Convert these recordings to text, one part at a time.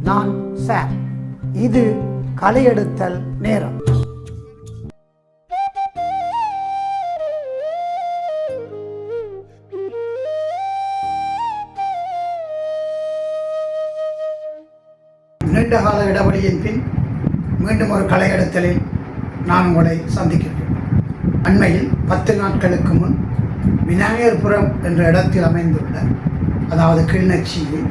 நான் சார். இது கலையெடுத்தல் நேரம். நீண்டகால இடைவெளியின் பின் மீண்டும் ஒரு கலையெடுத்தலில் நான் உங்களை சந்திக்கிறேன். அண்மையில் 10 நாட்களுக்கு முன் விநாயகர்புரம் என்ற இடத்தில் அமைந்துள்ள, அதாவது கிளிநொச்சியில்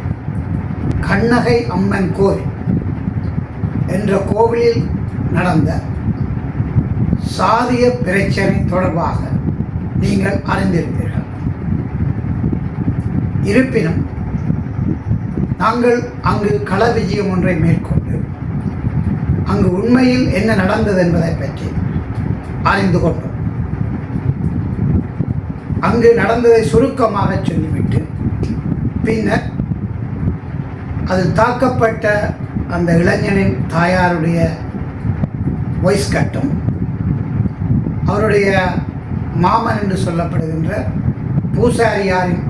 கண்ணகை அம்மன் கோவில் என்ற கோவிலில் நடந்த சாதிய பிரச்சனை தொடர்பாக நீங்கள் அறிந்திருப்பீர்கள். இருப்பினும் நாங்கள் அங்கு கள விஜயம் ஒன்றை மேற்கொண்டு அங்கு உண்மையில் என்ன நடந்தது என்பதை பற்றி அறிந்து கொண்டோம். அங்கு நடந்ததை சுருக்கமாக சொல்லிவிட்டு பின்னர் அதில் தாக்கப்பட்ட அந்த இளைஞனின் தாயாருடைய வாய்ஸ் கட்டும் அவருடைய மாமன் என்று சொல்லப்படுகின்ற பூசாரியாரின்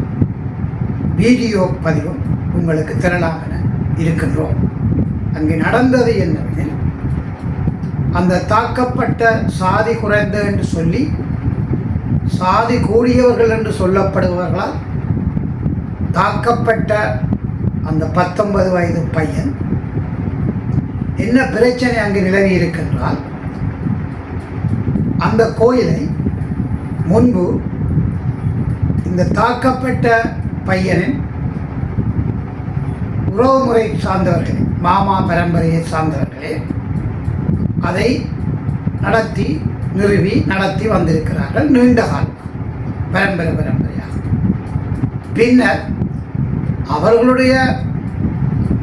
வீடியோ பதிவும் உங்களுக்கு திரளாக இருக்கின்றோம். அங்கு நடந்தது என்னவெனில், அந்த தாக்கப்பட்ட சாதி குறைந்த என்று சொல்லி சாதி கூடியவர்கள் என்று சொல்லப்படுபவர்களால் தாக்கப்பட்ட அந்த 19 வயது பையன் என்ன பிரச்சனை அங்கு நிலவி இருக்கின்றால், அந்த கோயிலை முன்பு இந்த தாக்கப்பட்ட பையனின் உறவுமுறை சார்ந்தவர்களே, மாமா பரம்பரையை சார்ந்தவர்களே அதை நடத்தி வந்திருக்கிறார்கள் நீண்ட காலம், பரம்பரையாக. பின்னர் அவர்களுடைய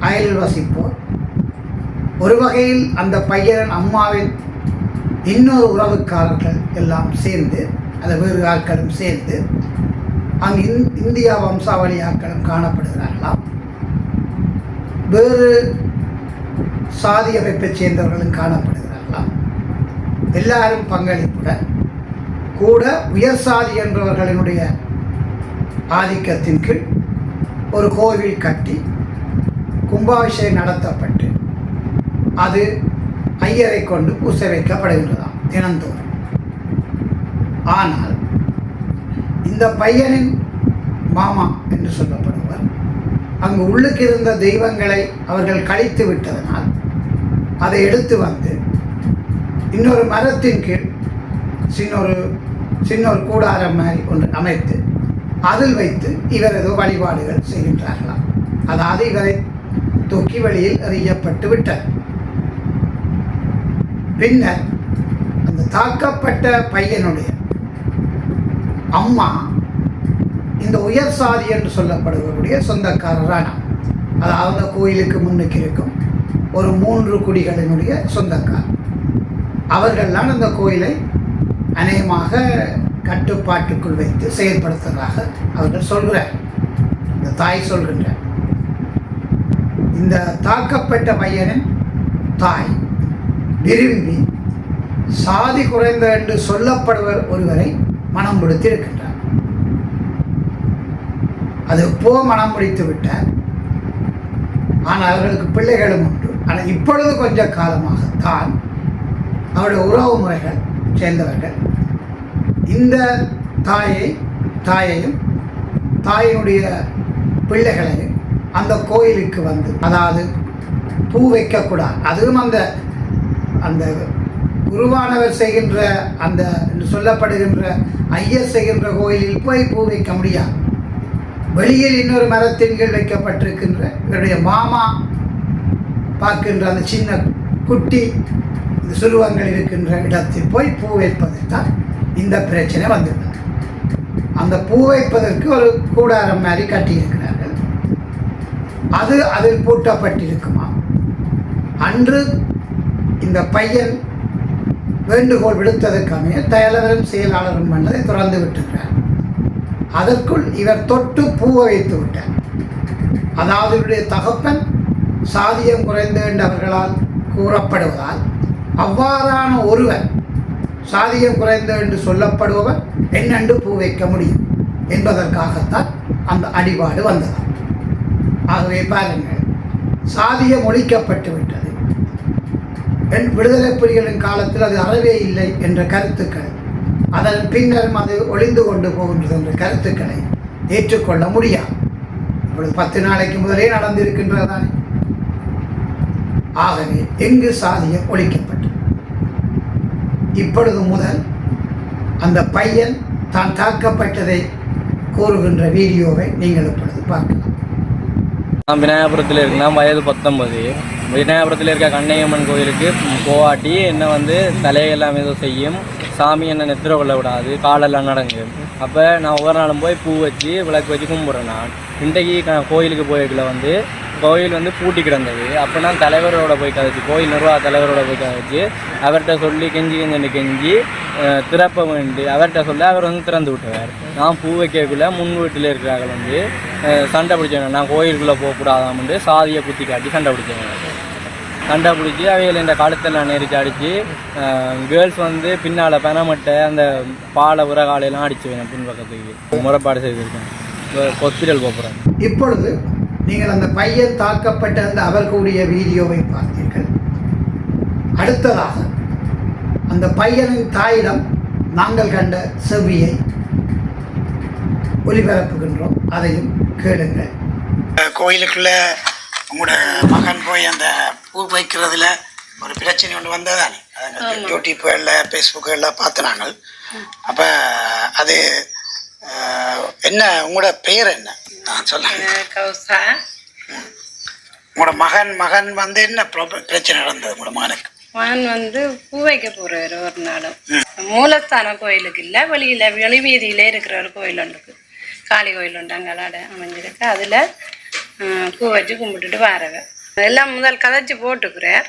அயலில் வசிப்போர் ஒரு வகையில் அந்த பையன் அம்மாவின் இன்னொரு உறவுக்காரர்கள் எல்லாம் சேர்ந்து, அதை வேறு ஆட்களும் சேர்ந்து அங்கு இந்தியா வம்சாவளி ஆட்களும் காணப்படுகிறார்களாம். வேறு சாதி அமைப்பை சேர்ந்தவர்களும் காணப்படுகிறார்களாம். எல்லாரும் பங்களிப்புடன் கூட உயர் சாதி என்பவர்களினுடைய ஆதிக்கத்தின் கீழ் ஒரு கோவில் கட்டி கும்பாபிஷேகம் நடத்தப்பட்டு அது ஐயரை கொண்டு பூசை வைக்கப்படுகின்றதாம் தினந்தோறும். ஆனால் இந்த பையனின் மாமா என்று சொல்லப்படுவர் அங்கு உள்ளுக்கு இருந்த தெய்வங்களை அவர்கள் கழித்து விட்டதனால் அதை எடுத்து வந்து இன்னொரு மரத்தின் கீழ் சின்னொரு கூடாரம் மாதிரி ஒன்று அமைத்து அதில் வைத்து இவர் ஏதோ வழிபாடுகள் செய்கின்றார்களாம். அதாவது இவரை தூக்கி வெளியில் எறியப்பட்டு விட்டார். பின்னர் அந்த தாக்கப்பட்ட பையனுடைய அம்மா இந்த உயர் சாதி என்று சொல்லப்படுவருடைய சொந்தக்காரரான, அதாவது அந்த கோயிலுக்கு முன்னுக்கு இருக்கும் ஒரு 3 குடிகளினுடைய சொந்தக்காரர். அவர்கள்தான் அந்த கோயிலை அநேகமாக கட்டுப்பாட்டுக்குள் வைத்து செயல்படுத்துவதாக அவர்கள் சொல்கிறார். இந்த தாய் சொல்கின்றார், இந்த தாக்கப்பட்ட பையனின் தாய் விரும்பி சாதி குறைந்த என்று சொல்லப்படுவர் ஒருவரை மனம் முடித்து இருக்கின்றார். அது மனம் முடித்து விட்டார். ஆனால் அவர்களுக்கு பிள்ளைகளும் உண்டு. ஆனால் இப்பொழுது கொஞ்ச காலமாக தான் அவருடைய உறவு முறைகள் சேர்ந்தவர்கள் இந்த தாயையும் தாயினுடைய பிள்ளைகளையும் அந்த கோயிலுக்கு வந்து, அதாவது பூ வைக்கக்கூடாது, அதுவும் அந்த குருவானவர் செய்கின்ற அந்த என்று சொல்லப்படுகின்ற ஐயர் செய்கின்ற கோயிலில் போய் பூ வைக்க முடியாது. வெளியில் இன்னொரு மரத்தின் கீழ் வைக்கப்பட்டிருக்கின்ற இவருடைய மாமா பார்க்கின்ற அந்த சின்ன குட்டி சுருவங்கள் இருக்கின்ற இடத்தில் போய் பூ வைப்பதைத்தான் இந்த பிரச்சனை வந்துள்ளது. அந்த பூ வைப்பதற்கு ஒரு கூடாரம் மாதிரி கட்டியிருக்கிறார்கள். அதில் பூட்டப்பட்டிருக்குமா. அன்று இந்த பையன் வேண்டுகோள் விடுத்ததற்கான தலைவரும் செயலாளரும் பண்ணதை திறந்து விட்டுக்கிறார். அதற்குள் இவர் தொட்டு பூவை வைத்து விட்டார். அதாவது இவருடைய தகப்பன் சாதியம் குறைந்து என்றவர்களால் கூறப்படுவதால் அவ்வாறான ஒருவர் சாதியம் குறைந்து என்று சொல்லப்படுபவர் என்னென்று பூ வைக்க முடியும் என்பதற்காகத்தான் அந்த அடிபாடு வந்தது. ஆகவே பாருங்கள், சாதியம் ஒழிக்கப்பட்டு விட்டது, விடுதலை புலிகளின் காலத்தில் அது அறவே இல்லை என்ற கருத்துக்கள், அதன் பின்னரும் அது ஒளிந்து கொண்டு போகின்றது என்ற கருத்துக்களை ஏற்றுக்கொள்ள முடியாது. இப்பொழுது 10 நாளைக்கு முதலே நடந்திருக்கின்றதானே. ஆகவே எங்கு சாதியம் ஒழிக்கப்பட்டது? இப்பொழுது முதல் அந்த பையன் தான் தாக்கப்பட்டதை கூறுகின்ற வீடியோவை நீங்கள் இப்பொழுது பார்க்கலாம். நான் விநாயகபுரத்தில் இருக்கேன். வயது 19. விநாயகபுரத்தில் இருக்க கண்ணையம்மன் கோயிலுக்கு போவாட்டி என்ன தலையெல்லாம் ஏதோ செய்யும், சாமி என்ன நெத்திர கொள்ள விடாது, காலெல்லாம் நடங்கும். அப்போ நான் ஒவ்வொரு நாளும் போய் பூ வச்சு விளக்கு வச்சு கும்பிட்றேன். நான் இன்றைக்கு கோயிலுக்கு போயிருக்கல கோயில் பூட்டி கிடந்தது. அப்போ நான் தலைவரோட போய் கதைச்சி, கோயில் நிர்வாக தலைவரோட போய் கதைச்சி அவர்கிட்ட சொல்லி கெஞ்சி திறப்ப வேண்டி அவர்கிட்ட சொல்லி அவர் திறந்து விட்டுவார். நான் பூ வைக்கக்குள்ளே முன் வீட்டில் இருக்கிறாங்க சண்டை பிடிச்சவங்க, நான் கோயிலுக்குள்ளே போகக்கூடாதாமண்டு சாதியை குத்தி காட்டி சண்டை பிடிச்சவங்க. சண்டை பிடிச்சி அவையில் இந்த காலத்தெல்லாம் நெரிச்சு அடித்து கேர்ள்ஸ் பின்னால் பெனமட்டை அந்த பாலை உரகாலையெல்லாம் அடிச்சு வேணும் பின்பக்கத்துக்கு முறைப்பாடு செய்திருக்கேன். ஹாஸ்பிட்டல் போகிறேன். இப்பொழுது நீங்கள் அந்த பையன் தாக்கப்பட்ட அந்த அவர்களுடைய வீடியோவை பார்த்தீர்கள். அடுத்ததாக அந்த பையனின் தாயிடம் நாங்கள் கண்ட செவ்வியை ஒளிபரப்புகின்றோம், அதையும் கேளுங்கள். கோயிலுக்குள்ள உங்களோட மகன் போய் அந்த பூ வைக்கிறதுல ஒரு பிரச்சனை ஒன்று வந்ததானே, யூடியூப்ல ஃபேஸ்புக்கில் பார்த்து நாங்கள். அப்போ அது என்ன, உங்களோட பெயர் என்ன சொல்லுங்க. உங்களோட மகன் என்ன பிரச்சனை நடந்தது உங்களோட மகனுக்கு? மகன் பூ வைக்க போறாரு ஒரு நாளும். மூலஸ்தான கோயிலுக்கு இல்லை, வெளி வீதியிலே இருக்கிற ஒரு கோயில் ஒன்றுக்கு, காளி கோயில் உண்டு, அங்களாட அமைஞ்சிருக்கு. அதில் பூ வச்சு கும்பிட்டுட்டு வரவ எல்லாம் முதல் கதைச்சி போட்டுக்கிறார்.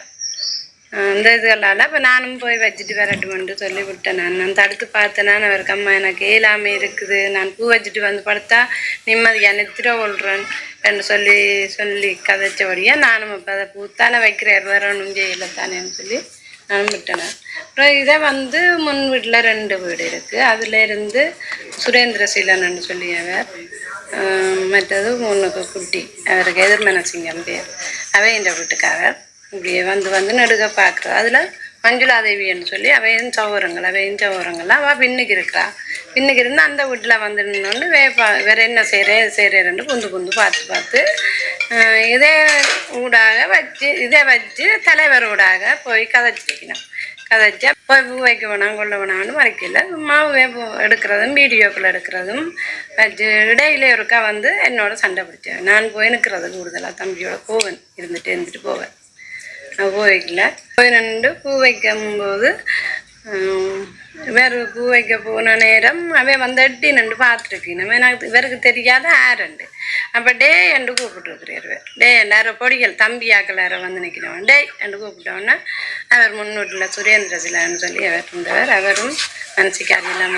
இந்த இதுகளால் இப்போ நானும் போய் வச்சுட்டு வரட்டுமென்று சொல்லி விட்டேன். நான் தடுத்து பார்த்தேன். அவருக்கு அம்மா எனக்கு இயலாமல் இருக்குது, நான் பூ வச்சுட்டு படுத்தா நிம்மதியாக நெத்திர கொள்றேன் என்று சொல்லி கதைச்சபடியாக நானும் இப்போ அதை பூத்தானே வைக்கிறார், வேற ஒன்றும் செய்யலை தானேன்னு சொல்லி நானும் விட்டேன். அப்புறம் இதை முன் வீட்டில் 2 வீடு இருக்குது. அதில் சுரேந்திர சீலன்னு சொல்லி அவர், மற்றது முன்னுக்கு குட்டி, அவருக்கு எதிர்மனசிங்கம் பேர், அவை இந்த வீட்டுக்காரர். இப்படியே நடுக பார்க்குறோம். அதில் மஞ்சுளாதேவின்னு சொல்லி அவையும் சௌரங்கள் அவள் பின்னுக்கு இருக்கிறா. பின்னுக்கு இருந்து அந்த வீட்டில் நின்னோன்னு வேற என்ன செய்கிறேன்னு புந்து பார்த்து இதை வச்சு தலைவர் ஊடாக போய் கதைச்சிக்கணும். கதைச்சா போய் பூ வைக்க வேணாம் கொள்ள வேணாம்னு மறைக்கல. மாவு எடுக்கிறதும் வீடியோக்கள் எடுக்கிறதும் வச்சு இடையில ஒருக்கா என்னோட சண்டை பிடிச்சேன். நான் போய் நிற்கிறது கூடுதலாக தம்பியோட போவேன், இருந்துட்டு போவேன். பூ வைக்கல போய் நின்று பூ வைக்கும்போது வேறு பூ வைக்க போன நேரம் அவன் எட்டி நின்று பார்த்துருக்கணும். எனக்கு இவருக்கு தெரியாத ஆரண்டு. அப்போ டே என்று கூப்பிட்டுருக்குறாரு. டே எல்லாரும் பொடிகள் தம்பியாக்கள் யாரும் நிற்கிறவன் டே என்று கூப்பிட்டோன்னே அவர் முன்னூட்டில் சுரேந்திர சிலான்னு சொல்லி அவர் இருந்தவர். அவரும் மனசிக்காரிலாம்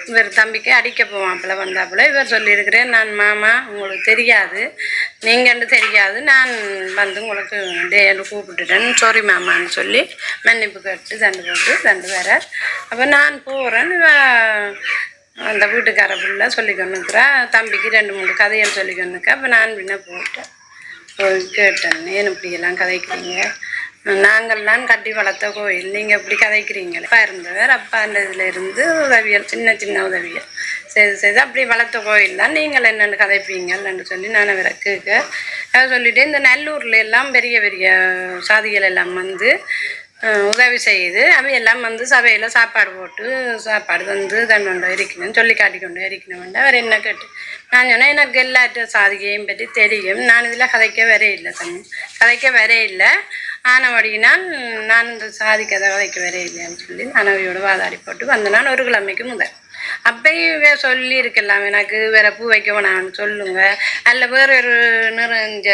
இவர் தம்பிக்கு அடிக்க போவாப்பில் வந்தாப்புல இவர் சொல்லியிருக்கிறேன், நான் மாமா உங்களுக்கு தெரியாது, நீங்கன்னு தெரியாது, நான் உங்களுக்கு டேன்னு கூப்பிட்டுட்டேன், சாரி மாமான்னு சொல்லி மன்னிப்பு கேட்டு தண்டு வேற. அப்போ நான் போகிறேன். அந்த வீட்டுக்கார பிள்ளை சொல்லிக்கொண்டுக்கிறா, தம்பிக்கு 2-3 கதைகள் சொல்லிக்கொண்டுக்கா. அப்போ நான் போயிட்டேன். கேட்டேன், ஏன் இப்படியெல்லாம் கதைக்கிறீங்க, நாங்கள்லாம் கட்டி வளர்த்த கோயில், நீங்கள் எப்படி கதைக்கிறீங்களே. அப்பா இருந்தவர், அப்பா அந்த இதில் இருந்து உதவியல் சின்ன உதவியல் செய்து அப்படி வளர்த்த கோயில் தான், நீங்கள் என்னென்னு கதைப்பீங்கன்னு சொல்லி நான் அவரை கேட்க சொல்லிவிட்டு, இந்த நல்லூரில் எல்லாம் பெரிய சாதிகள் எல்லாம் உதவி செய்து அவையெல்லாம் சபையில் சாப்பாடு போட்டு தண்டோண்டோ இருக்கணும்னு சொல்லி காட்டிக்கொண்டு இருக்கணும்னு அவர் என்ன கேட்டு நான் சொன்னேன், எனக்கு எல்லாற்ற சாதிகையும் பற்றி தெரியும், நான் இதில் கதைக்க வரையில்லை ஆனபடியினால் நான் இந்த சாதி கதை கதைக்க வரையில்லைன்னு சொல்லி நான் அவையோட வாதாடி போட்டு நான் 1 கிழமைக்கு முதல் அப்பயும் சொல்லி இருக்கலாம், எனக்கு வேற பூ வைக்க வேணாம்னு சொல்லுங்க, அல்ல வேறு ஒரு நிறைஞ்ச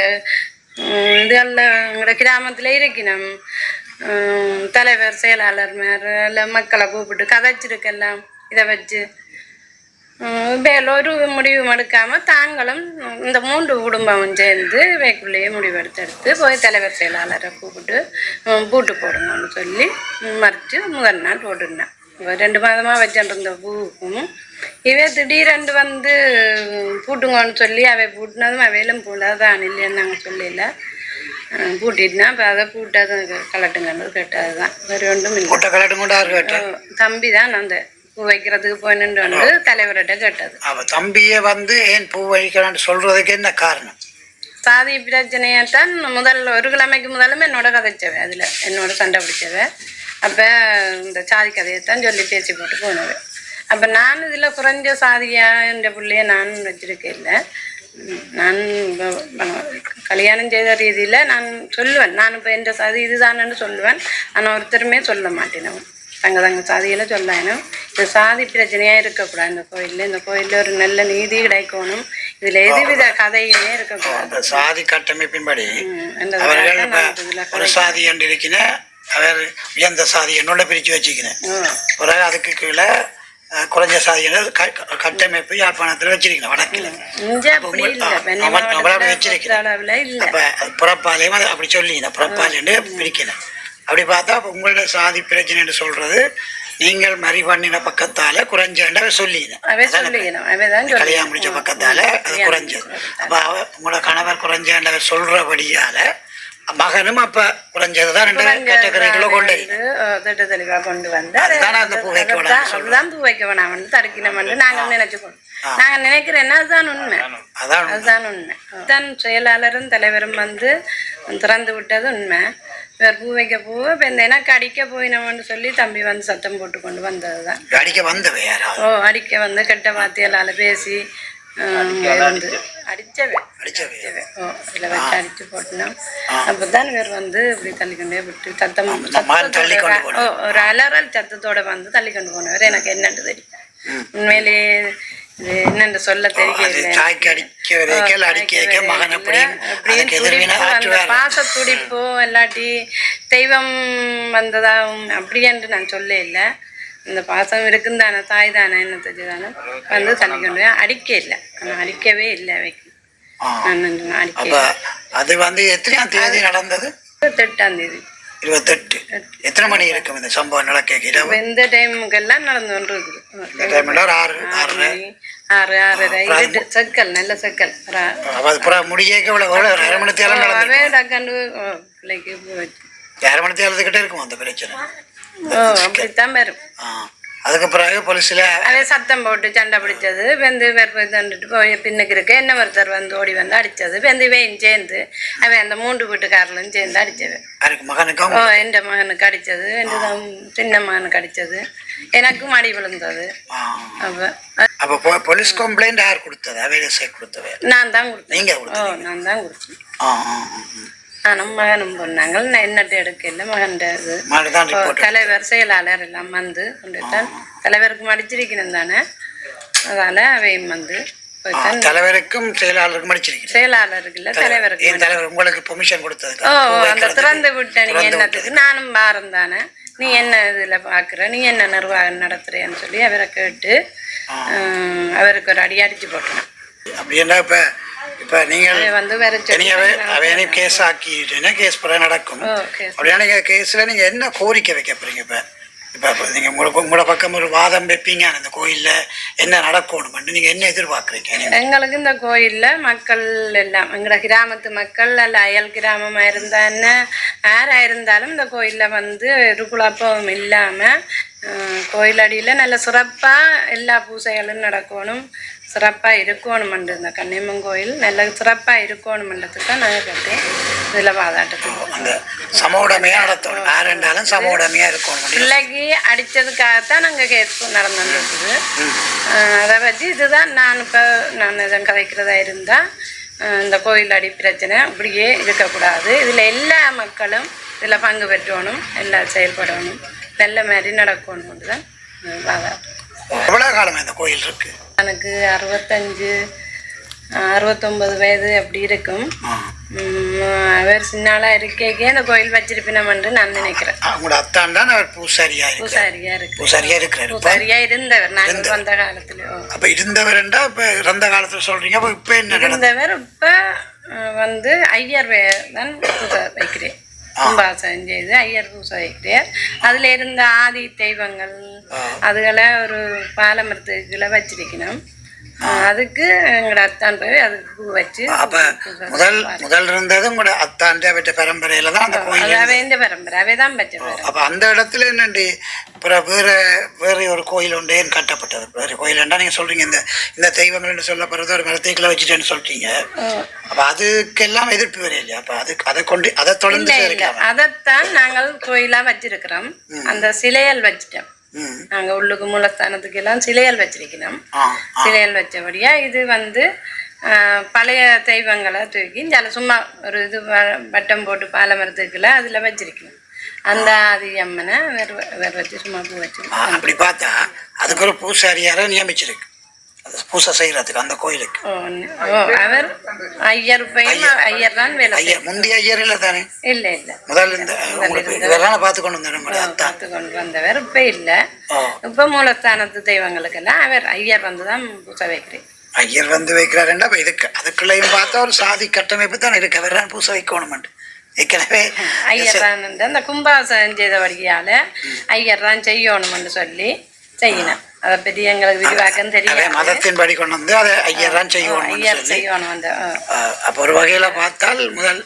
இதெல்லாம் எங்களோட கிராமத்தில் இருக்கணும் தலைவர் செயலாளர் மேலே இல்லை மக்களை கூப்பிட்டு கதைச்சிருக்கெல்லாம் இதை வச்சு ஒரு முடிவு எடுக்காமல் தாங்களும் இந்த 3 குடும்பமும் சேர்ந்து வேக்குள்ளேயே முடிவெடுத்து போய் தலைவர் செயலாளரை கூப்பிட்டு பூட்டு போடுங்கன்னு சொல்லி மறைச்சு முதல் நாள் போட்டுருந்தேன். 2 மாதமாக வச்சுருந்த பூவுக்கும் இவே திடீரென்று வந்து பூட்டுங்கன்னு சொல்லி அவை பூட்டினதும் அவையிலும் போலதான் இல்லைன்னு நாங்கள் சொல்லல. பூட்டிட்டுனா இப்போ அதை பூட்டது கலட்டுங்கன்னு கேட்டது தான், வேறு ஒன்றும் இல்லை. தம்பி தான் அந்த பூ வைக்கிறதுக்கு போயின்னு வந்து தலைவர்கிட்ட கேட்டது. தம்பியை வந்து ஏன் பூ வைக்கிறான்னு சொல்றதுக்கு என்ன காரணம்? சாதி பிரச்சனையத்தான் ஒரு கிழமைக்கு முதலும் என்னோட கதைச்சவை, அதில் என்னோட சண்டை பிடிச்சவை. அப்போ இந்த சாதி கதையைத்தான் சொல்லி பேசி போட்டு போனவை. அப்போ நான் இதில் குறைஞ்ச சாதியாக என்ற பிள்ளைய நான் வச்சிருக்கேன். இல்லை, நான் கல்யாணம் செய்த ரீதியில் நான் சொல்லுவேன், நான் இப்போ எந்த சாதி இதுதானு சொல்லுவேன். ஆனால் ஒருத்தருமே சொல்ல மாட்டேன், தங்க சாதியில் சொல்லாயினும். இந்த சாதி பிரச்சனையாக இருக்கக்கூடாது இந்த கோயிலில். இந்த கோயிலில் ஒரு நல்ல நீதி கிடைக்கணும். இதில் எதுவித கதையுமே இருக்கக்கூடாது. சாதி கட்டமைப்பின்படி ஒரு சாதி என்று இருக்கிறேன், அவர் உயர்ந்த சாதி என்னோட பிரித்து வச்சுக்கிறேன். ஒரு அதுக்கு கீழே குறைஞ்ச சாதி கட்டமைப்பு யாழ்ப்பாணத்தில் வச்சிருக்கேன். வடக்கில் வச்சிருக்கேன். அப்போ புறப்பாலையும் அதை அப்படி சொல்லிக்கிறேன், புறப்பாலைன்னு பிரிக்கிறேன். அப்படி பார்த்தா உங்களோட சாதி பிரச்சனை என்று சொல்றது நீங்கள் மறி பண்ணின பக்கத்தால குறைஞ்ச சொல்லிக்கிறேன். கல்யாணம் முடிச்ச பக்கத்தால அது குறைஞ்சது. அப்ப உங்களோட கணவர் குறைஞ்ச சொல்றபடியால மகனும் அப்ப குறைஞ்சதுதான் ரெண்டு கேட்டகரிகளை கொண்டு தெளிவாக கொண்டு வந்து அந்த பூ வைக்க வேணாம், பூ வைக்க வேணாம் வந்து தடுக்கணும் வந்து நாங்கள் நினைச்சுக்கணும். நாங்கள் நினைக்கிறேன்னா அதுதான் உண்மை, அதுதான் உண்மை. தான் செயலாளரும் தலைவரும் வந்து திறந்து விட்டது உண்மை. இவர் பூ வைக்க போக இப்போ இந்த எனக்கு அடிக்க போயினவன்னு சொல்லி தம்பி வந்து சத்தம் போட்டு கொண்டு வந்தது தான். அடிக்க வந்தவை அடிக்க வந்து கெட்ட வார்த்தையால் பேசி வந்து அடிச்சவே அதில் வச்சு அடிச்சு போட்டோம். அப்போ தான் இவர் வந்து இப்படி தள்ளிக்கொண்டே விட்டு ஒரு அலறல் சத்தத்தோட வந்து தள்ளி கொண்டு போனவர். எனக்கு என்னன்னு தெரியும், உண்மையிலேயே இது என்னென்று சொல்ல தெரியல. பாச துடிப்போ இல்லாட்டி தெய்வம் வந்ததாகவும் அப்படி என்று நான் சொல்ல இல்லை. இந்த பாசம் இருக்குன்னு தானே, தாய் தானே, என்ன தெரிஞ்சுதானே வந்து தள்ளி கொண்டு போய் அடிக்க இல்லை. ஆனால் அடிக்கவே இல்லை அவைக்கு. அது வந்து எத்தனாம் தேதி நடந்தது? 28ஆம் தேதி. 28. எத்தனை மணி இருக்கும் இந்த சம்பவம் நடக்க? இந்த டைமுக்கெல்லாம் நடந்து கொண்டு இருக்குது. 6:30 செக்கல், நல்ல செக்கல். முடிய அரை மணி பிள்ளைக்கு அரை மணி தேர்தல்கிட்ட இருக்கும் அந்த பிரச்சனை. அப்படித்தான் வரும். அதுக்கு பிறகு போலீஸ்ல அதே சத்தம் போட்டு சண்டை பிடிச்சது. வெந்து தண்டுட்டு போய் பின்னுக்கு இருக்க என்ன ஒருத்தர் வந்து ஓடி வந்து அடிச்சது. வெந்து வெயின் சேர்ந்து அவன் அந்த 3 வீட்டுக்காரலும் சேர்ந்து அடிச்சவன். மகனுக்கும் என் மகனுக்கு அடிச்சது, என் சின்ன மகனுக்கு அடிச்சது, எனக்கும் அடி விழுந்தது. அப்ப போலீஸ் கம்ப்ளைண்ட் யார் கொடுத்தது? அவையில கொடுத்தவ நான் தான் கொடுத்தேன். நீங்க நான் தான் கொடுத்தேன். நானும் மகனும் போனாங்க. நான் என்னட்டு எடுக்கல மகன் தலைவர் செயலாளர் எல்லாம் வந்து கொண்டுட்டான். தலைவருக்கு மடிச்சிருக்கணும் தானே, அதால அவையும் வந்து தலைவருக்கும் செயலாளருக்கும் மடிச்சிருக்கேன். செயலாளருக்கு இல்ல தலைவருக்கு. தலைவர் உங்களுக்கு பெர்மிஷன் கொடுத்தது? அந்த திறந்து விட்ட நீங்க என்னத்துக்கு, நானும் பாரம் தானே, நீ என்ன இதுல பாக்குற, நீ என்ன நிர்வாகம் நடத்துறேன்னு சொல்லி அவரை கேட்டு அவருக்கு ஒரு அடி அடிச்சு போட்டேன். அப்படின்னா இப்ப நீங்கள் வந்து கேஸ் ஆக்கிட்டீங்கன்னா கேஸ் பிறகு நடக்கும். அப்படின்னா நீங்க கேஸ்ல நீங்க என்ன கோரிக்கை வைக்க போறீங்க? இப்ப நீங்க உங்களோட பக்கம் ஒரு வாதம் வைப்பீங்க, அந்த கோயில்ல என்ன நடக்கணும்னு நீங்க என்ன எதிர்பார்க்குறீங்க? எங்களுக்கு இந்த கோயில்ல மக்கள் எல்லாம் எங்களோட கிராமத்து மக்கள் அல்ல அயல் கிராமமா இருந்தா என்ன யாரா இருந்தாலும் இந்த கோயில்ல வந்து ஒரு குழப்பம் இல்லாம கோயில் அடியில் நல்ல சிறப்பாக எல்லா பூஜைகளும் நடக்கணும், சிறப்பாக இருக்கணுமென்று இந்த கன்னியம்மன் கோயில் நல்ல சிறப்பாக இருக்கணுமென்றதுக்கு தான் நாங்கள் கட்டேன். இதில் வாதாட்டத்துக்கு அந்த சமோடமையாக நடத்தணும், யார் இருந்தாலும் சமோடமையாக இருக்கணும். பிள்ளைக்கு அடித்ததுக்காகத்தான் நாங்கள் கேஸ் நடந்துருக்குது. அதை வச்சு இதுதான் நான் இதை கதைக்கிறதா இருந்தால் இந்த கோயில் அடி பிரச்சனை இப்படியே இருக்கக்கூடாது. இதில் எல்லா மக்களும் இதில் பங்கு பெற்றணும், எல்லாம் செயல்படணும், நல்ல மாதிரி நடக்கணும் தான் வாதாட்டம். எவ்வளோ காலமாக இந்த கோயில் இருக்கு? எனக்கு 65 69 வயது அப்படி இருக்கும். அவர் சின்னாளாக இருக்கே அந்த கோயில் வச்சிருப்பினமென்று நான் நினைக்கிறேன். உங்களோட அத்தான் தான் அவர் பூசாரியா இருக்கிறார். பூசாரியா இருந்தவர் நாங்கள் வந்த காலத்துல. அப்ப இருந்தவர்ண்டா இப்ப இறந்த காலத்துல சொல்றீங்க. இப்ப என்ன இருந்தவர் இப்ப வந்து ஐயர் தான் பூசை வைக்கிறேன். கும்பாசனம் செய்து ஐயர் பூசை வைக்கிறார். அதில் இருந்த ஆதி தெய்வங்கள் அதுகளை ஒரு பாலமரத்துக்குள்ள வச்சிருக்கணும். அதுக்கு எங்களோட அத்தான் போய் அதுக்கு பூ வச்சு. அப்ப முதல் இருந்தது உங்களோட அத்தான் பெற்ற பரம்பரையில தான் அந்த கோயில். அவே இந்த பரம்பரை அவே தான் வச்ச பேர். அப்ப அந்த இடத்துல என்னண்டு அப்புறம் வேற ஒரு கோயில் ஒன்றே கட்டப்பட்டது. வேற கோயில்ண்டா நீங்க சொல்றீங்க இந்த தெய்வங்கள்னு சொல்லப்படுறது ஒரு மரத்தைக்குள்ள வச்சுட்டேன்னு சொல்றீங்க. அப்ப அதுக்கெல்லாம் எதிர்ப்பு வரையா இல்லையா? அப்ப அதை தொடர்ந்து அதைத்தான் நாங்கள் கோயிலா வச்சிருக்கிறோம். அந்த சிலையல் வச்சுட்டோம். நாங்க உள்ளுக்கு மூலஸ்தானத்துக்கு எல்லாம் சிலையல் வச்சிருக்கணும். சிலையல் வச்சபடியா இது பழைய தெய்வங்களை தூக்கி சும்மா ஒரு இது வட்டம் போட்டு பாலமரத்துக்குள்ள அதுல வச்சிருக்கணும். அந்த ஆதி அம்மனை வேற வச்சு சும்மா பூ வச்சிருக்கோம். அப்படி பார்த்தா அதுக்கு ஒரு பூசாரியார நியமிச்சிருக்கு பூசை செய்யறதுக்கு அந்த கோயிலுக்கு. அவர் ஐயர் ஐயர் தான் வேலை. முந்தைய ஐயர் இல்ல தானே? இல்ல இல்ல முதல்ல பார்த்து கொண்டு வந்தவர் இப்ப இல்ல. இப்ப மூலஸ்தானத்து தெய்வங்களுக்கெல்லாம் அவர் ஐயர் வந்துதான் பூசை வைக்கிறேன். ஐயர் வந்து வைக்கிறாருண்டா அதுக்குள்ளேயும் பார்த்தா ஒரு சாதி கட்டமைப்பு தான் இருக்கு. அவர் தான் பூசை வைக்கணும். ஏற்கனவே ஐயர் தான் அந்த கும்பாசனம் செய்த வழியால ஐயர் தான் செய்யணும்னு சொல்லி செய்யணும். அதை பற்றி எங்களுக்கு விரிவாக்கம் தெரியாது. மதத்தின்படி கொண்டு வந்து அதை ஐயர் தான் செய்யணும். அப்போ ஒரு வகையில பார்த்தால் முதல்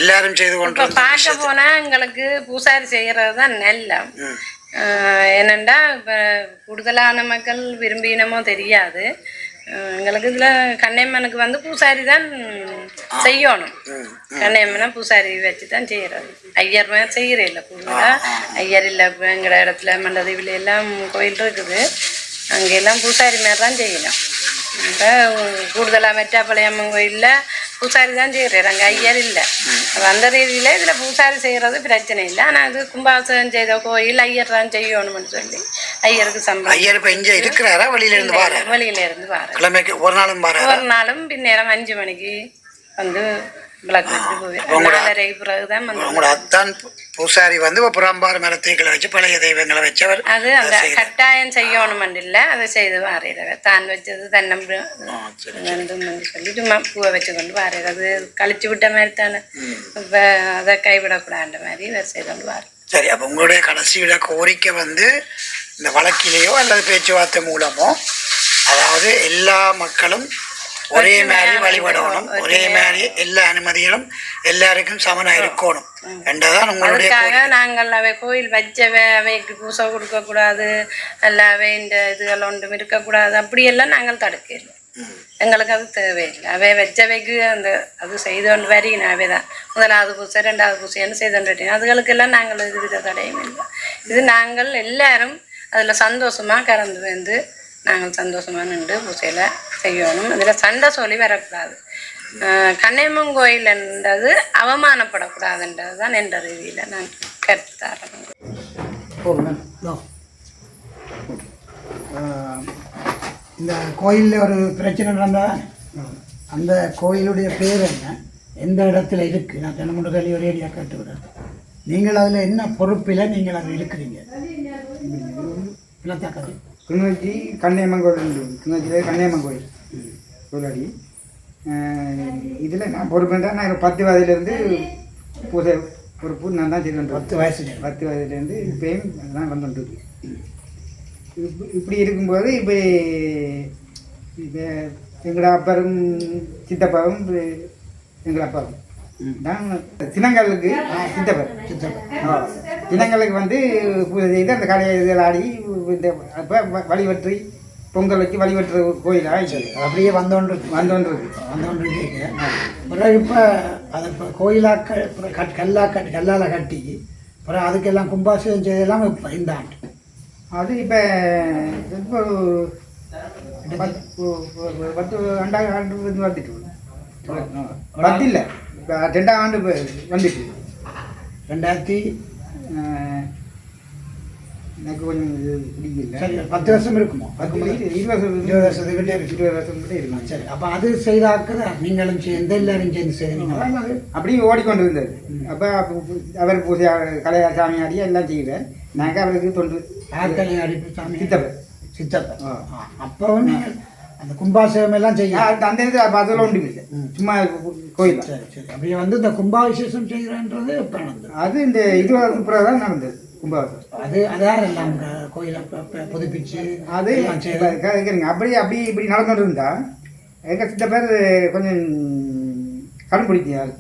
எல்லாரும் செய்து கொண்டு பார்க்க போனா எங்களுக்கு பூசாரி செய்யறது தான் நல்ல. என்னண்டா இப்ப கூடுதலான மக்கள் விரும்பினமோ தெரியாது. எங்களுக்கு இதுல கண்ணையம்மனுக்கு பூசாரி தான் செய்யணும். கண்ணையம்மனை பூசாரி வச்சுதான் செய்யறது. ஐயர் செய்யற இல்லை. கூடுதலா ஐயர் இல்லை. இப்போ எங்கட இடத்துல மண்டதீவில எல்லாம் கோயில் இருக்குது. அங்கெல்லாம் பூசாரி மாதிரி தான் செய்யணும். இப்போ கூடுதலாக மெட்டாப்பாளையம்மன் கோயிலில் பூசாரி தான் செய்கிறார். அங்கே ஐயர் இல்லை. அந்த ரீதியில் இதில் பூசாரி செய்கிறது பிரச்சனை இல்லை. ஆனால் இது கும்பாசனம் செய்த கோயில் ஐயர் தான் செய்யணும்னு சொல்லி ஐயருக்கு சம்பளம். ஐயர் இப்போ இங்கே இருக்கிறாரா? வெளியிலேருந்து வார ஒரு நாளும் பின்னேரம் 5 மணிக்கு விளக்கு வச்சுட்டு போவேன். அத்தான் பூசாரி புறம்பார மரத்தைகளை வச்சு பழைய தெய்வங்களை வச்சவர். அது அந்த கட்டாயம் செய்யணும் இல்லை. அதை செய்து வாரேறவர் தான் வச்சது தன்னம்பு சொல்லி சும்மா பூவை வச்சு கொண்டு வாரேர். அது கழிச்சு விட்ட மாதிரி தானே. இப்போ அதை கைவிடக்கூடாத மாதிரி வேறு செய்து கொண்டு வாரு. சரி, அப்போ உங்களுடைய கடைசியில கோரிக்கை இந்த வழக்கிலேயோ அல்லது பேச்சுவார்த்தை மூலமோ, அதாவது எல்லா மக்களும் ஒரே மாதிரி வழிபடணும், ஒரே மாதிரி எல்லா அனுமதிகளும் எல்லாருக்கும் சமனா இருக்கணும் என்றதான் உங்களுடைய. நாங்கள் அவை கோயில் வச்சவை அவைக்கு பூசை கொடுக்க கூடாது, எல்லாவே இந்த இதுகள் ஒன்றும் இருக்கக்கூடாது, அப்படியெல்லாம் நாங்கள் தடுக்கல. எங்களுக்கு அது தேவையில்லை. அவை வச்சவைக்கு அது செய்து கொண்டு வரீங்க. அவை தான் 1வது பூசை 2வது பூசைன்னு செய்து கொண்டு அதுகளுக்கெல்லாம் நாங்கள் இது வித தடையும் இல்லை. இது நாங்கள் எல்லாரும் அதில் சந்தோஷமாக கலந்து நாங்கள் சந்தோஷமாக நின்று பூசையில் செய்யணும். இதில் சண்டை சொல்லி வரக்கூடாது. கண்ணையம்மன் கோயில் என்றது அவமானப்படக்கூடாதுன்றது தான் என்ற ரீதியில் நான் கருத்து தரேன். இந்த கோயிலில் ஒரு பிரச்சனை நடந்தால் அந்த கோயிலுடைய பேர் என்ன, எந்த இடத்துல இருக்குது? நான் தென்னமுண்டு கல்வி ஒரேடியாக கேட்டுக்கிறேன். நீங்கள் அதில் என்ன பொறுப்பில் நீங்கள் அதில் இருக்கிறீங்க? கிளிநொச்சி கண்ணையம்மன் கோயில் உண்டு. கிளிநொச்சியில் கண்ணையம்மன் கோயில் கோயிலாடி. இதில் நான் பொறுப்புன்றா நான் 10 வயதுலேருந்து பூசை பொறுப்பு நான் தான் செய்து வந்துட்டு 10 வயதுலேருந்து இப்போயும் தான் வந்துட்டு. இப்படி இருக்கும்போது இப்போ எங்களோட அப்பாவும் சித்தப்பாவும் எங்கள் அப்பாவும் தான் தினங்களுக்கு தினங்களுக்கு பூஜை செய்து அந்த கடையை இதில் ஆடி இந்த அப்போ வழிபற்றி பொங்கல் வச்சு வழிபட்டுற கோயிலாக அப்படியே வந்தோன்றது. பிறகு இப்போ அதை இப்போ கோயிலாக்க கல்லால் கட்டி அப்புறம் அதுக்கெல்லாம் கும்பாபிஷேகம் செய்தெல்லாம் இப்போ இந்த ஆண்டு அது இப்போ இப்போ 10 ஆண்டு வந்துட்டு 10 இல்லை, இப்போ 2ஆம் ஆண்டு வந்துட்டு 2000 எனக்கு கொஞ்சம் பிடிக்கல. சரி, 10 வருஷம் இருக்குமோ? 20 வருஷத்துக்கிட்டே இருக்கும். சரி, அப்போ அது செய்தாக்குதா நீங்களும் சேர்ந்து எல்லாரும் சேர்ந்து செய்யணும். அப்படியே ஓடிக்கொண்டு இருந்தது. அப்போ அவர் பூஜை கலையா சாமி ஆடி எல்லாம் செய்கிறேன். நாங்கள் அவருக்கு தொண்டு கலையாடி சாமி சித்தப்பர். அப்பவும் நீங்கள் அந்த கும்பாபிஷேகம் எல்லாம் செய்ய அந்த நேரத்தில் அதெல்லாம் ஒன்றும் இல்லை, சும்மா கோயில். சரி சரி. அப்படியே வந்து இந்த கும்பாபிஷேகம் செய்கிறன்றது எப்போ நடந்தது? அது இந்த 20 வருஷத்துக்கு பிறகு தான் நடந்தது கும்பாபிஷேகம். அது யாரெல்லாம் கோயிலை புதுப்பிச்சு அது கேட்குறீங்க. அப்படி இப்படி நடந்துட்டு இருந்தா எங்கள் சித்த பேர் கொஞ்சம் கடன் பிடிக்கார்,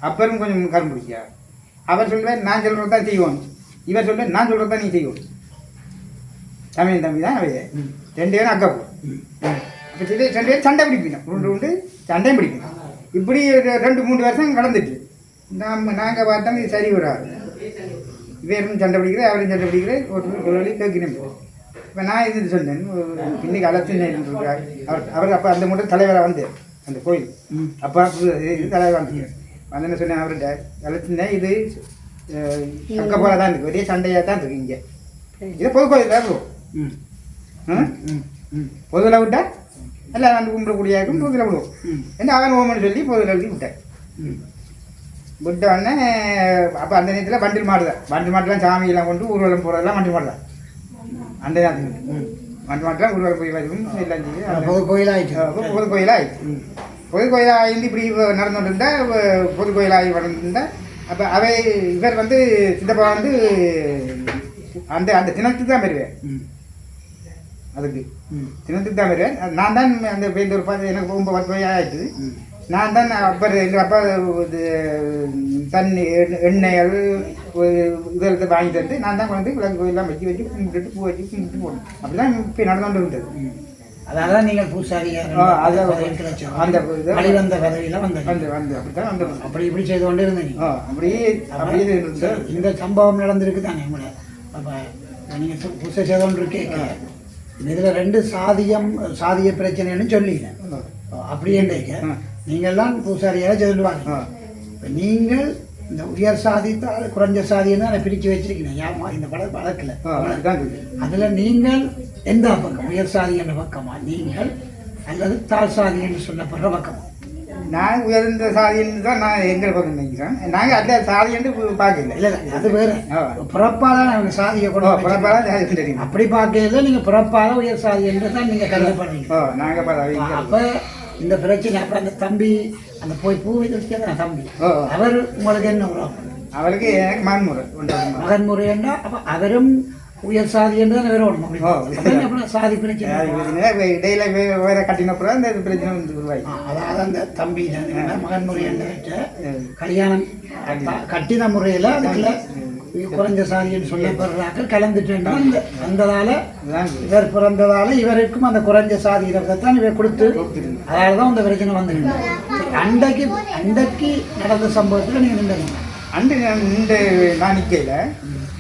அப்பரும் கொஞ்சம் கடன் பிடிக்கார். அவர் சொல்லுவார் நான் சொல்கிறது தான் செய்வோம், இவர் சொல்லுவார் நான் சொல்கிறது தான் நீ செய்வோம். தமிழ் தம்பி தான் அவைய 2 பேரும் அக்கா போ. அப்போ சொல்லி 2 பேரும் சண்டை பிடிக்கணும், உண்டு சண்டையும் பிடிக்கணும். இப்படி 2-3 வருஷம் கடந்துட்டு நாங்கள் பார்த்தோம் இது சரி வராது. இவரும் சண்டை பிடிக்கிறேன், அவரும் சண்டை பிடிக்கிறேன், ஒரு வழி கேட்கணும். இப்போ நான் இது சொன்னேன், இன்னைக்கு அலட்சியம் அவர் அப்போ அந்த மட்டும் தலைவராக வந்து அந்த கோயில் அப்போ இது தலைவராக வந்து என்ன சொன்னேன் அவர்கிட்ட, அலட்சியம் இது அக்கப்போல தான் இருக்குது, பெரிய சண்டையாக தான் இருக்குது. இங்கே இதை பொது கோயில் தான் இருக்கும், பொதுவில் விட்டா எல்லாம் வந்து கும்பிடக்கூடிய இருக்கும், பொதுவில் விடுவோம். என்ன அவன் ஓமன்னு சொல்லி பொதுவில் எழுதி விட்டேன். விட்ட உடனே அப்போ அந்த நேரத்தில் வண்டில் மாட்டுலாம் சாமியெல்லாம் கொண்டு ஊர்வலம் போகிறதெல்லாம் வண்டில் மாடு தான். அந்த நேரத்துக்கு வண்டி மாட்டுலாம் ஊர்வலம் போய் வரும் எல்லாம் செய்யும். பொது கோயிலாகிட்டு பொது கோயிலாகிடுச்சு. பொது கோயிலாக இப்படி நடந்துகிட்டு இருந்தால் பொது கோயிலாகி வளர்ந்துருந்தா அப்போ அவை இவர் வந்து சித்தப்பா வந்து அந்த அந்த தினத்துக்கு தான் வருவேன். அதுக்கு தினத்துக்கு தான் வருவேன். நான் தான் அந்த பேருந்து ஒரு எனக்கு 9-10 வயது ஆயிடுச்சு. நான் தான் அப்போ எங்கள் அப்பா இது தண்ணி எண்ணெய்கள் இதெல்லாம் வாங்கி தந்து நான் தான் வந்து விளக்கு கோயிலெலாம் வச்சு கும்பிட்டுட்டு பூ வச்சு கும்பிட்டு போகணும். அப்படி தான் இப்போ நடந்துகிட்டு இருந்தது. அதான் நீங்கள் பூசாரியா அந்த வந்த பதவியில் வந்து அப்படி தான் வந்து அப்படி இப்படி செய்து கொண்டு இருந்தீங்க. அப்படியே இருந்தது. இந்த சம்பவம் நடந்திருக்கு தானே உங்களை. அப்போ நீங்கள் பூசை செய்து கொண்டு இருக்கீங்க. இதில் 2 சாதிய பிரச்சனைன்னு சொல்லிங்க. அப்படி என்றைக்க நீங்கள்லாம் பூசாரியாக சொல்லுவாங்க. இப்போ நீங்கள் இந்த உயர் சாதி குறைஞ்ச சாதின்னு அதை பிரித்து வச்சிருக்கீங்க இந்த வழக்கில். அதில் நீங்கள் எந்த பக்கம், உயர் சாதி என்ற பக்கமா நீங்கள் அல்லது தாழ் சாதி என்று சொல்லப்படுற பக்கமா? நான் உயர்ந்த சாதின்னு தான் நான் எங்கள் பக்கம் நினைக்கிறேன். நாங்கள் அந்த சாதி என்று பார்க்கல. இல்லை அது வேறு பிறப்பால் நாங்கள் சாதியை கொண்டு பிறப்பால் தெரியும். அப்படி பார்க்கல. நீங்கள் பிறப்பால் உயர் சாதி என்று தான் நீங்கள் கருதப்படுறீங்க. நாங்கள் அப்போ இந்த பிரச்சனை அப்போ அந்த தம்பி அந்த போய் பூ வைக்க தம்பி அவர் உங்களுக்கு என்ன உறவு? அவருக்கு எனக்கு மகன்முறைன்னா அப்போ அவரும் உயர் சாதி என்று தான் வேற ஒன்று சாதி பிரச்சனை இடையில வேற கட்டினப்புறம் அந்த பிரச்சனை வந்து உருவாகி. அதாவது அந்த தம்பி மகன்முறை என்ற கல்யாணம் கட்டின முறையில் அதுக்குள்ள குறைஞ்ச சாதின்னு சொல்லப்படுறாக்கள் கலந்துட்டேன்னா அந்ததால இவர் பிறந்ததால இவருக்கும் அந்த குறைஞ்ச சாதி தான் இவர் கொடுத்து அதனால தான் அந்த பிரச்சனை வந்துருங்க. அண்டைக்கு நடந்த சம்பவத்தில் நீங்கள் நின்றுங்க. அண்டு நான் நிற்கல,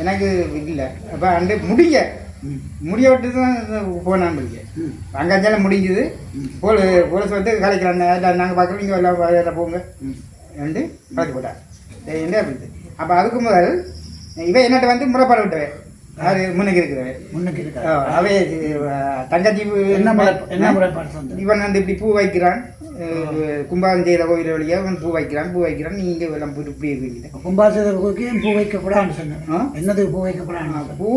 எனக்கு இல்லை. அப்போ அண்டு முடிய விட்டு தான் போனான். முடிய அங்காச்சால முடிஞ்சுது. போலீஸ் வந்து கலைக்கிறாங்க, நாங்கள் பார்க்குறோம், இங்கே எல்லாம் போங்க ரெண்டு கலைச்சி போட்டாங்க. என்ன அப்படி அப்போ அதுக்கு முதல் இவன் என்னட்ட வந்து முறைப்பாடு விட்டவன் அது முன்னுக்கு இருக்கிறவன். அவே தங்கச்சி என்ன முறைப்பாடு? இவன் வந்து இப்படி பூ வைக்கிறான், கும்பாசம் செய்த கோயில் வழியாக அவன் பூ வைக்கிறான் நீங்கள் எல்லாம் இப்படி இருக்கிறீங்க. கும்பாசம் பூ வைக்கக்கூடாதுன்னு சொன்னேன். என்னதுக்கு பூ வைக்கக்கூடாது? பூ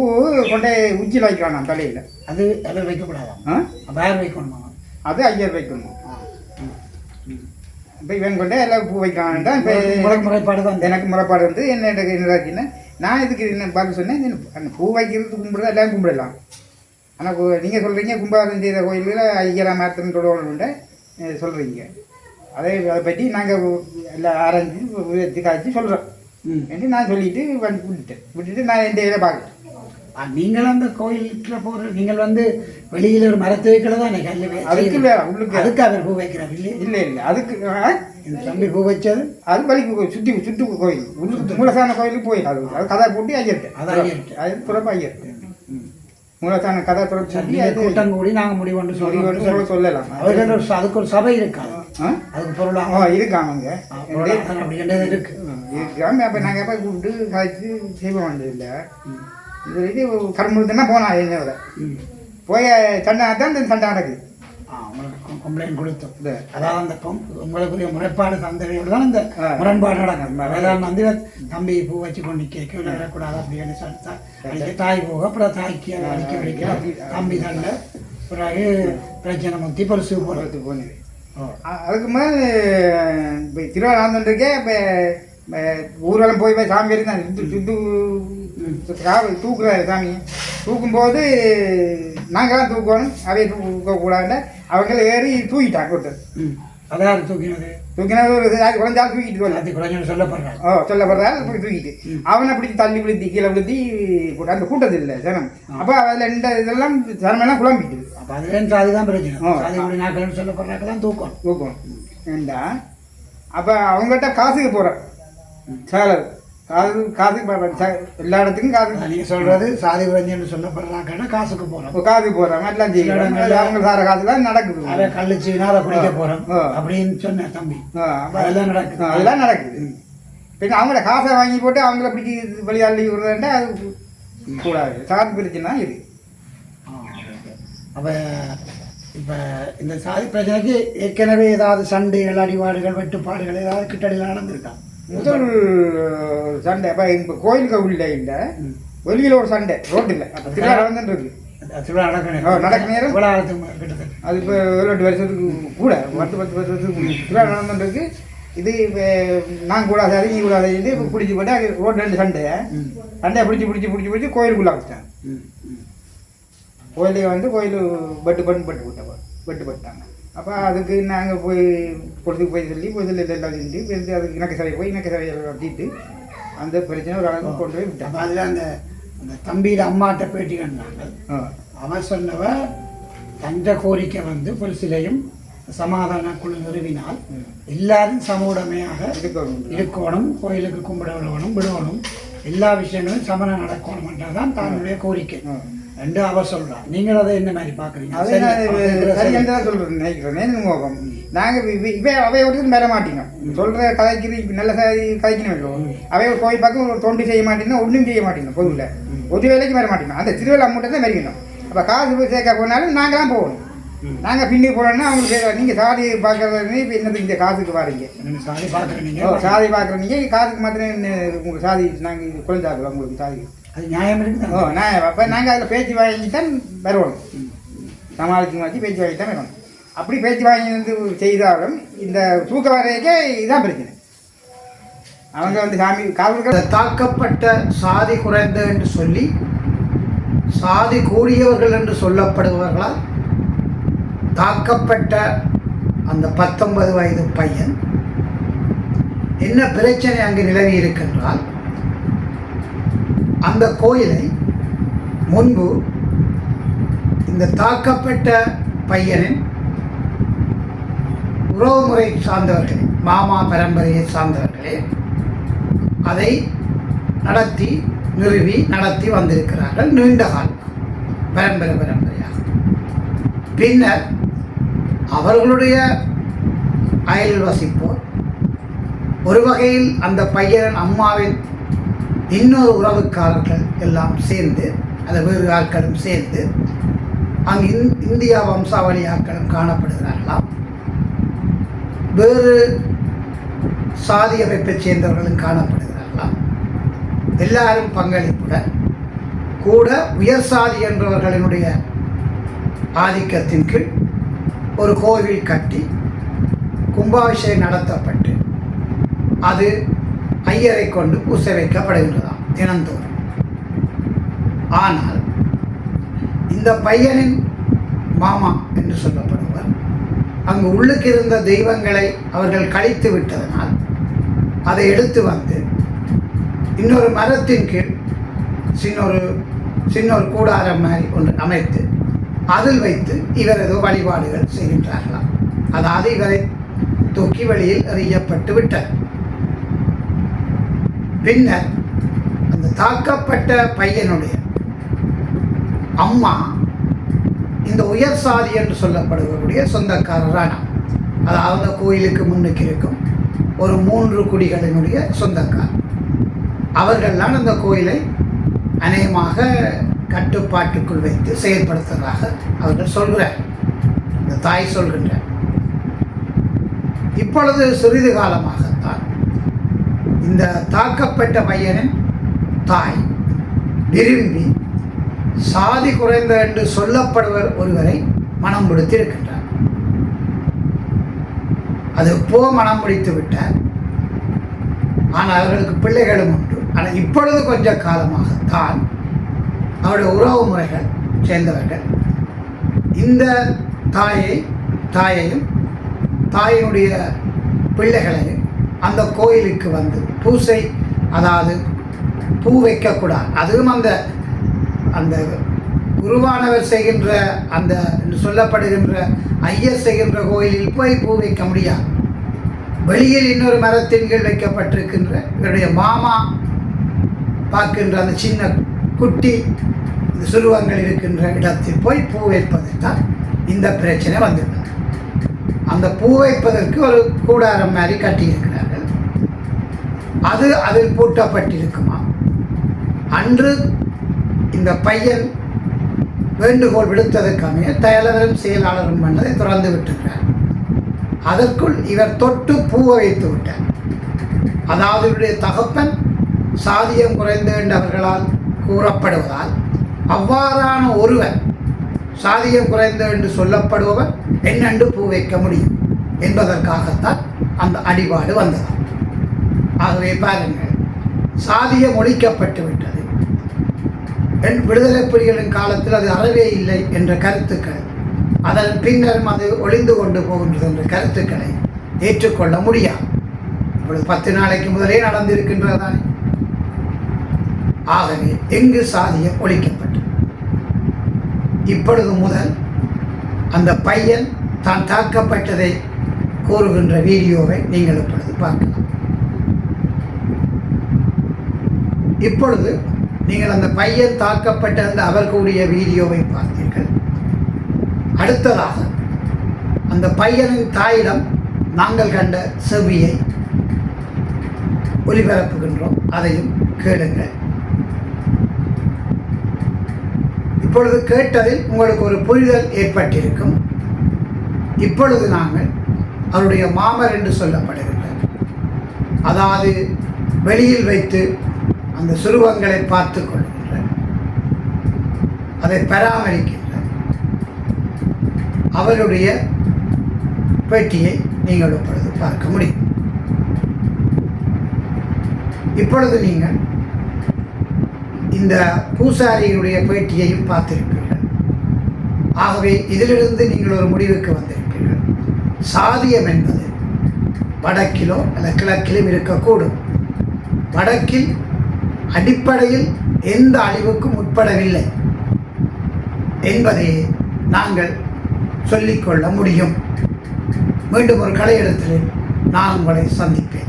கொண்டே உச்சியில் வைக்கிறான் நான் தலையில். அது அதை வைக்கக்கூடாதான்? வேறு வைக்கணுமா? அது ஐயர் வைக்கணும். இப்போ இவன் கொண்டே எல்லாம் பூ வைக்கிறான் தான். இப்போ முறைப்பாடு தான் எனக்கு முறைப்பாடு வந்து என்னடாச்சுன்னா நான் இதுக்கு என்ன பார்க்க சொன்னேன், அந்த பூ வைக்கிறது கும்பிடுறதா எல்லாம் கும்பிடலாம். ஆனால் நீங்கள் சொல்கிறீங்க கும்பாசம் செய்த கோயிலில் ஐயரா மாத்திரம் தொடர்புண்ட சொல்கிறீங்க. அதை பற்றி நாங்கள் எல்லாம் ஆராய்ச்சி காய்ச்சி சொல்கிறோம் என்று நான் சொல்லிட்டு விட்டுட்டு நான் எந்த இதில் பார்க்குறேன். நீங்கள் அந்த கோயிலுக்கு போகிற நீங்கள் வந்து வெளியில் ஒரு மரத்தை வைக்கல தான் அதுக்கு உள்ளுக்கு அதுக்கு அவர் பூ வைக்கிறார் இல்லை? இல்லை அதுக்கு இந்த தம்பி பூ வச்சது அது பலிக்கு சுற்றி கோயில் உள்ளுக்கு மூலஸ்தான கோயிலுக்கு போய் அது கதை போட்டு ஐயர்ட்டு அது புறப்ப ஐயர் மூலஸ்தான கதை புறப்பு கூட்டம் கூடி நாங்கள் முடிவு சொல்லலாம். அவர்கள் அதுக்கு ஒரு சபை இருக்காங்க, அதுக்கு பொருளாக இருக்காங்க அப்படின்றது இருக்கு இருக்காங்க. அப்போ நாங்கள் எப்போ கூப்பிட்டு கழிச்சு செய்வோம் வேண்டியது இல்லை. இது கரும்புனா போனா என்னோட போய் சண்டை தான் இந்த சண்டை நடக்குது. உங்களுக்கு கம்ப்ளைண்ட் கொடுத்தோம். அதாவது அந்த உங்களுக்கு முறைப்பாடு தந்தவையோடு தான் இந்த முரண்பாடு நடக்கும். அதான் வந்து தம்பி பூ வச்சு கொண்டு கேட்க விளையாடக்கூடாது அப்படின்னு சொல்லிட்டா அடிக்க தாய் போக அப்புறம் தாய்க்கு அடிக்க வைக்க தம்பி சண்டை பிறகு பிரச்சனை முத்தி பரிசு போகிறது போனது. அதுக்கு மேல் இப்போ திருவாரூர்க்கே இப்போ ஊரெல்லாம் போய் போய் சாமி இருந்தாங்க தூக்குறாரு சாமி. தூக்கும்போது நாங்களாம் தூக்கணும், அவையை தூக்கக்கூடாது. அவங்கள ஏறி தூக்கிட்டாங்க ஒருத்தர். அதான் தூக்கினது ஒரு குழந்தையால் தூக்கிட்டு வரல சொல்லப்படுறாங்க. சொல்லப்படுறாரு. அப்படி தூக்கிட்டு அவனை பிடிச்சி தள்ளி விழுத்தி கீழே விழுத்தி அந்த கூட்டத்தில் இல்லை ஜனம். அப்போ அதில் இந்த இதெல்லாம் ஜனமெல்லாம் குழம்பிக்குது. அப்போ அதுலேயும் சாதி தான் பிரச்சனை. சாதி நாட்கள் சொல்லப்படுறாங்கலாம் தூக்கம் ஏண்டா அப்போ அவங்ககிட்ட காசுக்கு போகிறேன் சேலர் காசு எல்லா இடத்துக்கும் காசு. நீங்கள் சொல்கிறது சாதி பிரச்சனை சொல்லப்படுறாங்கன்னா காசுக்கு போகிறோம், காசுக்கு போகிறோம் எல்லாம் செய்யணும். அவங்க சார காசுலாம் நடக்குது. அதை கழிச்சுன்னா அதை குடிக்க போகிறோம் அப்படின்னு சொன்னேன் தம்பி. அதெல்லாம் நடக்குது, அதெல்லாம் நடக்குது. பின்ன அவங்கள காசை வாங்கி போட்டு அவங்கள பிடிச்சி வெளியாளி விடுறதுண்டா அது கூடாது. சாதி பிரச்சனை இது. அப்போ இப்போ இந்த சாதி பிரச்சனைக்கு ஏற்கனவே ஏதாவது சண்டைகள், அடிபாடுகள், வெட்டுப்பாடுகள் ஏதாவது கிட்டடியில் நடந்திருக்கா? முதல் சண்டை இப்போ இப்போ கோயிலுக்கு உள்ள இல்லை, வெளியில் ஒரு சண்டை ரோட்டில் திருவிழா நடந்துருக்கு. திருவிழா நடக்க நேரம் கிட்டத்தட்ட அது இப்போ 7-8 வருஷத்துக்கு கூட 10 வருஷத்துக்கு திருவிழா நடந்துருக்கு. இது இப்போ நான் கூடாது அது நீ கூடாது இப்போ பிடிச்சி போட்டு ரோட்டில் 2 சண்டையை பிடிச்சி கோயிலுக்குள்ளே வச்சிட்டாங்க. கோயிலே வந்து கோயில் வெட்டுப்பட்டாங்க. அப்போ அதுக்கு நாங்கள் போய் பொழுதுக்கு போய் சொல்லி எல்லாம் செஞ்சு அதுக்கு இணக்க சபையை கட்டிட்டு அந்த பிரச்சனை ஒரு அளவுக்கு கொண்டு போய் விட்டாங்க. அதில் அந்த அந்த தம்பியில் அம்மாட்ட பேட்டி கண்டாங்க. அவன் சொன்னவ தந்த கோரிக்கை வந்து பொலிசிலையும் சமாதான குழு நிறுவினால் எல்லாரும் சமூடமையாக இருக்கணும், கோயிலுக்கு கும்பிட விடணும், எல்லா விஷயங்களும் சமணம் நடக்கணும் தான் தன்னுடைய கோரிக்கை என்று அவ சொல்றான். நீங்கள் அதை என்ன மாதிரி பாக்குறீங்க? சரிதான் சொல்றேன் நினைக்கிறேன். நாங்கள் இவை அவையோடு பெற மாட்டீங்க சொல்ற கதைக்கு நல்ல கதைக்கணும் இல்லோ. அவை ஒரு கோயில் பார்க்க ஒரு தொண்டு செய்ய மாட்டீங்கன்னா ஒன்றும் செய்ய மாட்டீங்க. பொதுவில் ஒரு வேலைக்கு வர மாட்டீங்க. அந்த திருவிழா மட்டும் தான் மெரிக்கணும். அப்போ காசு போய் சேர்க்க போனாலும் நாங்களாம் போகணும். நாங்கள் பின்னுக்கு போனோம்னா அவங்களுக்கு நீங்கள் சாதி பார்க்கறது இப்போ என்னது இந்த காசுக்கு வாரீங்க, சாதி பார்க்குறீங்க, சாதி பார்க்குறீங்க, காசுக்கு மாத்திரம் உங்கள் சாதி நாங்கள் குழந்தைக்குறோம் உங்களுக்கு சாதி. அது நியாயம் இருக்கு. நியாயம். அப்போ நாங்கள் அதில் பேச்சு வாங்கி தான் வருவோம். சமாளிச்சு வச்சு பேச்சு வாங்கி தான் வரணும். அப்படி பேச்சு வாங்கி வந்து செய்தாலும் இந்த தூக்க வரைக்கே இதுதான் பிரச்சனை. அவங்க வந்து சாமி காவல்கள் தாக்கப்பட்ட சாதி குறைந்த என்று சொல்லி சாதி கூடியவர்கள் என்று சொல்லப்படுபவர்களால் தாக்கப்பட்ட அந்த 19 வயது பையன் என்ன பிரச்சனை அங்கு நிலவி இருக்கின்றால், அந்த கோயிலை முன்பு இந்த தாக்கப்பட்ட பையனின் உறவுமுறை சார்ந்தவர்களே, மாமா பரம்பரையை சார்ந்தவர்களே அதை நடத்தி வந்திருக்கிறார்கள் நீண்ட காலம், பரம்பரையாக. பின்னர் அவர்களுடைய அயல் வசிப்போர் ஒரு வகையில் அந்த பையன் அம்மாவின் இன்னொரு உறவுக்காரர்கள் எல்லாம் சேர்ந்து, அந்த வேறு ஆட்களும் சேர்ந்து அங்கு இந்தியா வம்சாவளி ஆட்களும் காணப்படுகிறார்களாம். வேறு சாதி அமைப்பைச் சேர்ந்தவர்களும் காணப்படுகிறார்களாம். எல்லாரும் பங்களிப்புடன் கூட உயர் சாதி என்றவர்களினுடைய ஆதிக்கத்தின் கீழ் ஒரு கோவில் கட்டி கும்பாபிஷேகம் நடத்தப்பட்டு அது ஐயரை கொண்டு பூசை வைக்கப்படுகின்றதாம் தினந்தோறும். ஆனால் இந்த பையனின் மாமா என்று சொல்லப்படுவர் அங்கு உள்ளுக்கு இருந்த தெய்வங்களை அவர்கள் கழித்து விட்டதனால் அதை எடுத்து வந்து இன்னொரு மரத்தின் கீழ் சின்னொரு கூடாரம் மாதிரி ஒன்று அமைத்து அதில் வைத்து இவர் ஏதோ வழிபாடுகள் செய்கின்றார்களாம். அதாவது இவரை தூக்கி வெளியில் எறியப்பட்டு விட்டார். பின்னர் அந்த தாக்கப்பட்ட பையனுடைய அம்மா இந்த உயர் சாதி என்று சொல்லப்படுவருடைய சொந்தக்காரரான, அதாவது கோயிலுக்கு முன்னுக்கு இருக்கும் ஒரு 3 குடிகளினுடைய சொந்தக்காரர். அவர்கள்தான் அந்த கோயிலை அநேகமாக கட்டுப்பாட்டுக்குள் வைத்து செயல்படுத்துவதாக அவர்கள் சொல்கிறார், இந்த தாய் சொல்கின்றார். இப்பொழுது சிறிது காலமாகத்தான் இந்த தாக்கப்பட்ட பையனின் தாய் விரும்பி சாதி குறைந்த என்று சொல்லப்படுவர் ஒருவரை மனம் முடித்து இருக்கின்றார். அது எப்போ மனம் முடித்து விட்டார். ஆனால் அவர்களுக்கு பிள்ளைகளும் உண்டு. ஆனால் இப்பொழுது கொஞ்ச காலமாகத்தான் அவருடைய உறவு முறைகள் சேர்ந்தவர்கள் இந்த தாயையும் தாயினுடைய பிள்ளைகளையும் அந்த கோயிலுக்கு வந்து பூசை, அதாவது பூ வைக்கக்கூடாது. அதுவும் அந்த அந்த குருவானவர் செய்கின்ற அந்த என்று சொல்லப்படுகின்ற ஐயர் செய்கின்ற கோயிலில் போய் பூ வைக்க முடியாது. வெளியில் இன்னொரு மரத்தின் கீழ் வைக்கப்பட்டிருக்கின்ற இவருடைய மாமா பார்க்கின்ற அந்த சின்ன குட்டி சுருவங்கள் இருக்கின்ற இடத்தில் போய் பூ வைப்பதற்கால் இந்த பிரச்சனை வந்துள்ளது. அந்த பூ வைப்பதற்கு ஒரு கூடாரம் மாதிரி கட்டியிருக்கிறார்கள். அது அதில் பூட்டப்பட்டிருக்குமா. அன்று இந்த பையன் வேண்டுகோள் விடுத்ததற்காக தலைவரும் செயலாளரும் பண்ணதை திறந்து விட்டிருக்கிறார். அதற்குள் இவர் தொட்டு பூவை வைத்து விட்டார். அதாவது இவருடைய தகப்பன் சாதியம் குறைந்த அவர்களால் கூறப்படுவதால் அவ்வாறான ஒருவர் சாதியம் குறைந்த என்று சொல்லப்படுபவர் என்னென்று பூ வைக்க முடியும் என்பதற்காகத்தான் அந்த அடிபாடு வந்தது. ஆகவே பாருங்கள், சாதியம் ஒழிக்கப்பட்டு விட்டது. விடுதலை புலிகளின் காலத்தில் அது அறவே இல்லை என்ற கருத்துக்கள், அதன் பின்னரும் அது ஒளிந்து கொண்டு போகின்றது என்ற கருத்துக்களை ஏற்றுக்கொள்ள முடியாது. இப்பொழுது 10 நாளைக்கு முதலே நடந்திருக்கின்றதானே. ஆகவே எங்கு சாதியம் ஒழிக்கப்பட்டது. இப்பொழுது முதல் அந்த பையன் தான் தாக்கப்பட்டதை கூறுகின்ற வீடியோவை நீங்கள் இப்பொழுது பார்க்கலாம். இப்பொழுது நீங்கள் அந்த பையன் தாக்கப்பட்டிருந்த அவர் கூடிய வீடியோவை பார்த்தீர்கள். அடுத்ததாக அந்த பையனின் தாயிடம் நாங்கள் கண்ட செவியை ஒளிபரப்புகின்றோம், அதையும் கேளுங்கள். இப்பொழுது கேட்டதில் உங்களுக்கு ஒரு புரிதல் ஏற்பட்டிருக்கும். இப்பொழுது நாங்கள் அவருடைய மாமர் என்று சொல்லப்படுகின்றார், அதாவது வெளியில் வைத்து அந்த சுருவங்களை பார்த்து கொள்கின்றார், அதை பராமரிக்கின்றார். அவருடைய பேட்டியை நீங்கள் இப்பொழுது பார்க்க முடியும். இப்பொழுது நீங்கள் இந்த பூசாரியுடைய பேட்டியையும் பார்த்திருப்பீர்கள். ஆகவே இதிலிருந்து நீங்கள் ஒரு முடிவுக்கு வந்திருப்பீர்கள். சாதியம் என்பது வடக்கிலோ அல்ல கிழக்கிலும் இருக்கக்கூடும். வடக்கில் அடிப்படையில் எந்த அழிவுக்கும் உட்படவில்லை என்பதை நாங்கள் சொல்லிக்கொள்ள முடியும். மீண்டும் ஒரு கலையிடத்தில் நான் உங்களை சந்திப்பேன்.